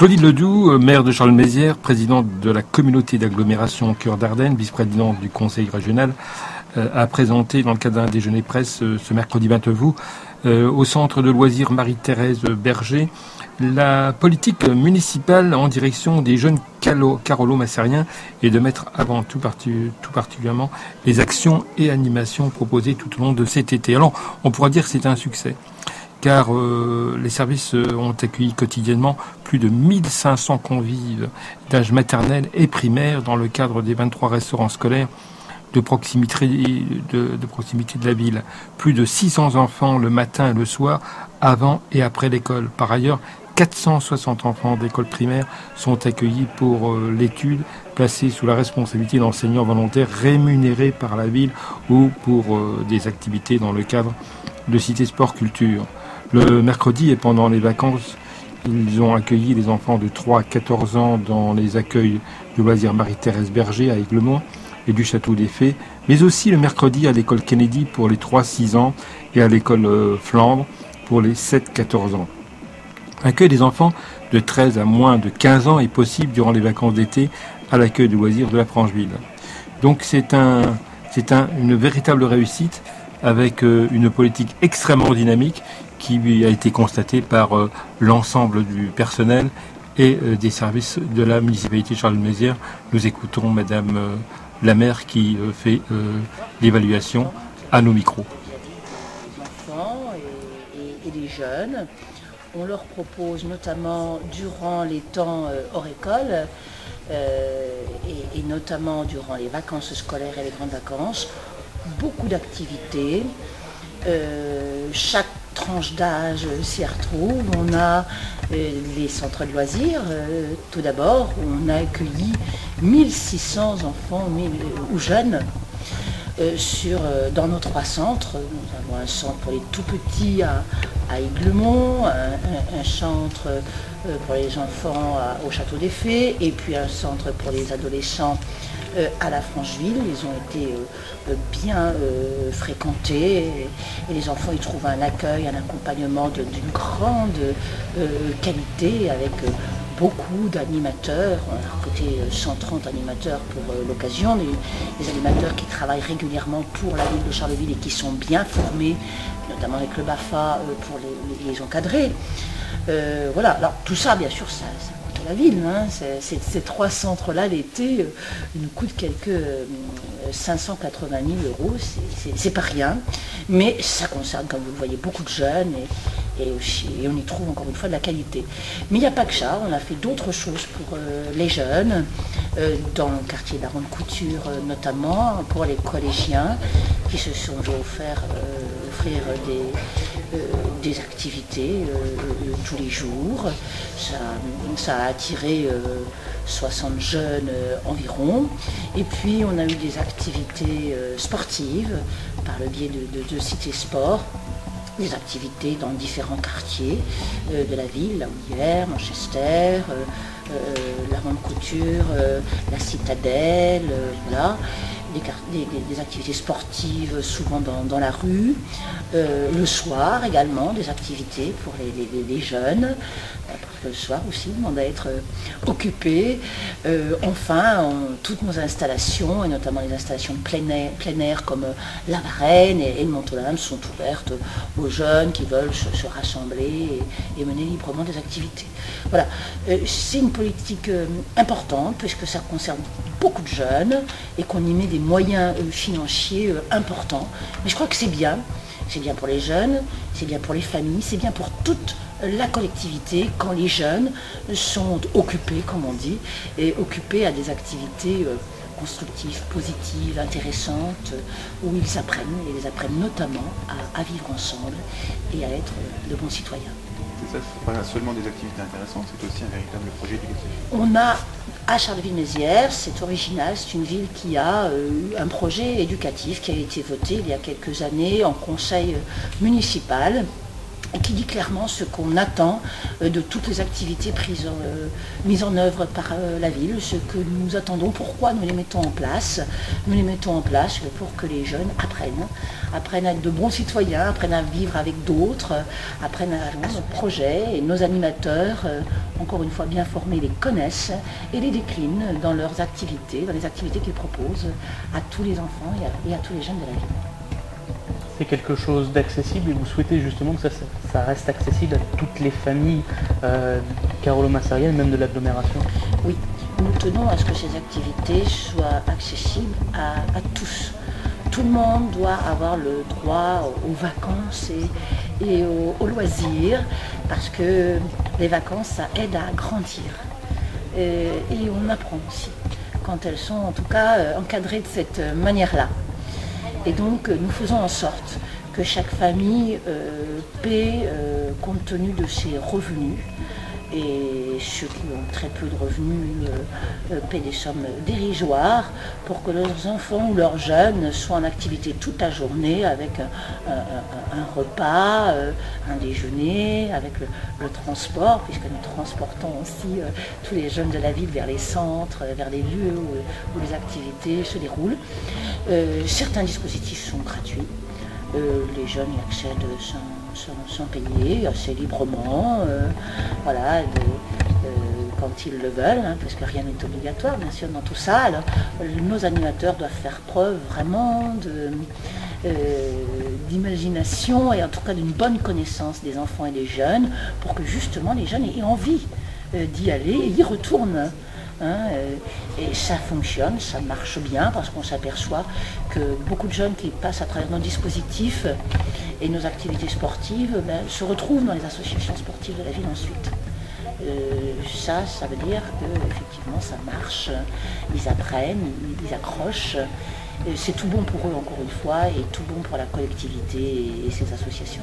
Claudine Ledoux, maire de Charleville-Mézières, présidente de la communauté d'agglomération Cœur d'Ardennes, vice-présidente du conseil régional, a présenté dans le cadre d'un déjeuner presse ce mercredi 20 août au centre de loisirs Marie-Thérèse Berger la politique municipale en direction des jeunes carolo-massériens et de mettre avant tout particulièrement les actions et animations proposées tout au long de cet été. Alors on pourra dire que c'est un succès, car les services ont accueilli quotidiennement plus de 1500 convives d'âge maternel et primaire dans le cadre des 23 restaurants scolaires de proximité de la ville. Plus de 600 enfants le matin et le soir, avant et après l'école. Par ailleurs, 460 enfants d'école primaire sont accueillis pour l'étude, placés sous la responsabilité d'enseignants volontaires rémunérés par la ville ou pour des activités dans le cadre de Cité Sport Culture. Le mercredi et pendant les vacances, ils ont accueilli les enfants de 3 à 14 ans dans les accueils de loisirs Marie-Thérèse Berger à Aiglemont et du Château des Fées, mais aussi le mercredi à l'école Kennedy pour les 3-6 ans et à l'école Flandre pour les 7-14 ans. L'accueil des enfants de 13 à moins de 15 ans est possible durant les vacances d'été à l'accueil de loisirs de la Francheville. Donc c'est une véritable réussite avec une politique extrêmement dynamique qui a été constatée par l'ensemble du personnel et des services de la municipalité de Charleville-Mézières. Nous écoutons Madame la maire qui fait l'évaluation à nos micros. Les enfants et les jeunes. On leur propose notamment durant les temps hors école et notamment durant les vacances scolaires et les grandes vacances, beaucoup d'activités. Chaque tranche d'âge s'y retrouve. On a les centres de loisirs. Tout d'abord, on a accueilli 1600 enfants ou jeunes dans nos 3 centres. Nous avons un centre pour les tout petits à Aiglemont, un centre pour les enfants au Château des Fées, et puis un centre pour les adolescents à la Francheville. Ils ont été bien fréquentés et les enfants y trouvent un accueil, un accompagnement d'une grande qualité avec beaucoup d'animateurs. On a recruté 130 animateurs pour l'occasion, des animateurs qui travaillent régulièrement pour la ville de Charleville et qui sont bien formés, notamment avec le BAFA pour les encadrer. Voilà, alors tout ça bien sûr ça coûte à la ville, hein. Ces 3 centres-là l'été nous coûtent quelques 580 000 €, c'est pas rien, mais ça concerne, comme vous le voyez, beaucoup de jeunes et on y trouve encore une fois de la qualité. Mais il n'y a pas que ça, on a fait d'autres choses pour les jeunes, dans le quartier de la Ronde Couture notamment, pour les collégiens qui se sont offrir des activités tous les jours. Ça a attiré 60 jeunes environ. Et puis on a eu des activités sportives par le biais de Cité Sport, des activités dans différents quartiers de la ville, La Houillère, Manchester, la Ronde Couture, la Citadelle, voilà. Des activités sportives souvent dans la rue, le soir également des activités pour les jeunes, parce que le soir aussi on demande à être occupé. Enfin, toutes nos installations, et notamment les installations de plein air comme la Varenne et le Mont-Olympe, sont ouvertes aux jeunes qui veulent se rassembler et mener librement des activités. Voilà, c'est une politique importante puisque ça concerne beaucoup de jeunes et qu'on y met des moyens financiers importants. Mais je crois que c'est bien pour les jeunes, c'est bien pour les familles, c'est bien pour toute la collectivité quand les jeunes sont occupés, comme on dit, et occupés à des activités constructives, positives, intéressantes, où ils apprennent notamment à vivre ensemble et à être de bons citoyens. C'est ça, c'est pas seulement des activités intéressantes, c'est aussi un véritable projet éducatif. On a à Charleville-Mézières, c'est original, c'est une ville qui a eu un projet éducatif qui a été voté il y a quelques années en conseil municipal et qui dit clairement ce qu'on attend de toutes les activités mises en œuvre par la ville, ce que nous attendons, pourquoi nous les mettons en place. Nous les mettons en place pour que les jeunes apprennent à être de bons citoyens, apprennent à vivre avec d'autres, apprennent à jouer nos projets, et nos animateurs, encore une fois bien formés, les connaissent et les déclinent dans leurs activités, dans les activités qu'ils proposent à tous les enfants et à tous les jeunes de la ville. C'est quelque chose d'accessible et vous souhaitez justement que ça reste accessible à toutes les familles carolo-massariennes, même de l'agglomération? Oui, nous tenons à ce que ces activités soient accessibles à tous. Tout le monde doit avoir le droit aux vacances et aux loisirs, parce que les vacances, ça aide à grandir. Et on apprend aussi, quand elles sont en tout cas encadrées de cette manière-là. Et donc nous faisons en sorte que chaque famille paie compte tenu de ses revenus. Et ceux qui ont très peu de revenus paient des sommes dérisoires pour que leurs enfants ou leurs jeunes soient en activité toute la journée avec un repas, un déjeuner, avec le transport, puisque nous transportons aussi tous les jeunes de la ville vers les centres, vers les lieux où les activités se déroulent. Certains dispositifs sont gratuits. Les jeunes y accèdent sans payer, assez librement, voilà, quand ils le veulent, hein, parce que rien n'est obligatoire, bien sûr, dans tout ça. Alors, nos animateurs doivent faire preuve vraiment d'imagination et en tout cas d'une bonne connaissance des enfants et des jeunes, pour que justement les jeunes aient envie d'y aller et y retournent. Et ça fonctionne, ça marche bien, parce qu'on s'aperçoit que beaucoup de jeunes qui passent à travers nos dispositifs et nos activités sportives se retrouvent dans les associations sportives de la ville ensuite. Ça veut dire qu'effectivement ça marche, ils apprennent, ils accrochent. C'est tout bon pour eux encore une fois, et tout bon pour la collectivité et ses associations.